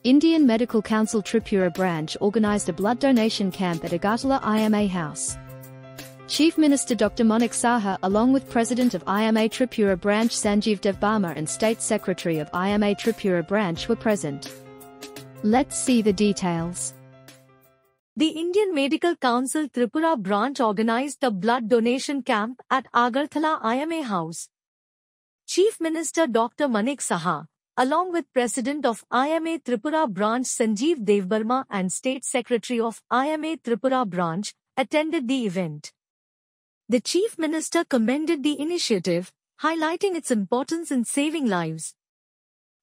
Indian Medical Council Tripura branch organised a blood donation camp at Agartala IMA House. Chief Minister Dr. Manik Saha along with President of IMA Tripura branch Sanjeev Devbarma and State Secretary of IMA Tripura branch were present. Let's see the details. The Indian Medical Council Tripura branch organised the blood donation camp at Agartala IMA House. Chief Minister Dr. Manik Saha, along with President of IMA Tripura branch Sanjeev Devbarma and State Secretary of IMA Tripura branch, attended the event. The Chief Minister commended the initiative, highlighting its importance in saving lives.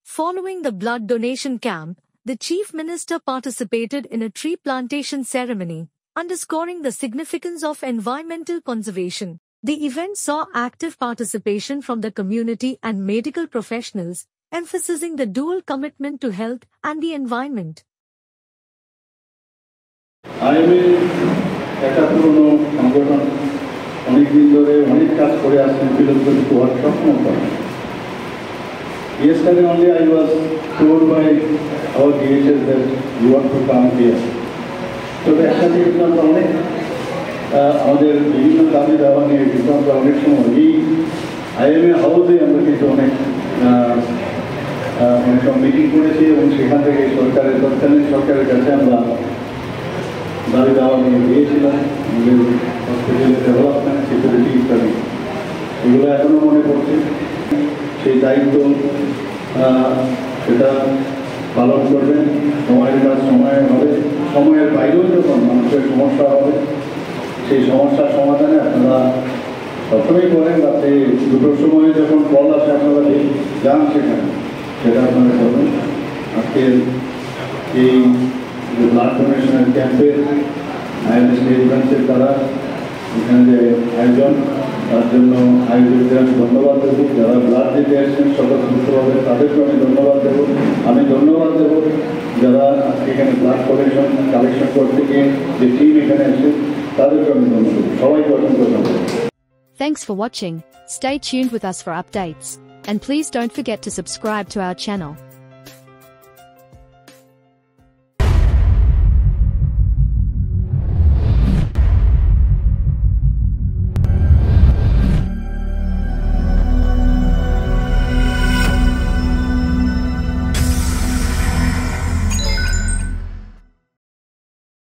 Following the blood donation camp, the Chief Minister participated in a tree plantation ceremony, underscoring the significance of environmental conservation. The event saw active participation from the community and medical professionals, emphasizing the dual commitment to health and the environment. IMA একটা পুরনো সংগঠন অনেকদিন ধরে অনেক কাজ করে আসছেন বিলুপ্ত হওয়ার সক্ষম করে। Yesterday only I was told by our DHS that you want to come here. So একসাথে আমরা অনেক আমাদের বিভিন্ন দাবি দাওয়া নিয়ে কিন্তু আমরা অনেক সময় এই IMA হাউসে আমরা কিন্তু অনেক মিটিং করেছি এবং সেখান থেকে সরকারের তৎকালীন সরকারের কাছে আমরা দাবি দাওয়া নিয়ে দিয়েছিলাম আমাদের হসপিটালের ডেভেলপমেন্ট সিকিউরিটি ইত্যাদি এগুলো এখনও মনে পড়ছে সেই দায়িত্ব সেটা পালন করবেন সময়ের কাজ সময়ে হবে সময়ের বাইরেও যখন মানুষের সমস্যা হবে সেই সমস্যার সমাধানে আপনারা সবসময় করেন রাতে 2টোর সময় যখন কল আসে আপনারা যান সেখানে সেটা আপনারা করবেন আজকের এই ব্লাড ডোনেশনের ক্যাম্পে আইএম স্টেট ব্রাঞ্চের দ্বারা এখানে যে আয়োজন তার জন্য আয়োজকদের আমি ধন্যবাদ দেবো যারা ব্লাড দিতে এসেছেন স্বতঃস্ফূর্তভাবে তাদেরকে আমি ধন্যবাদ দেবো আমি ধন্যবাদ দেবো যারা আজকে এখানে ব্লাড কালেকশন করতে গিয়ে যে টিম এখানে এসে তাদেরকে আমি ধন্যবাদ দেবো সবাইকে অসংখ্য ধন্যবাদ। Thanks for watching. Stay tuned with us for updates. And please don't forget to subscribe to our channel.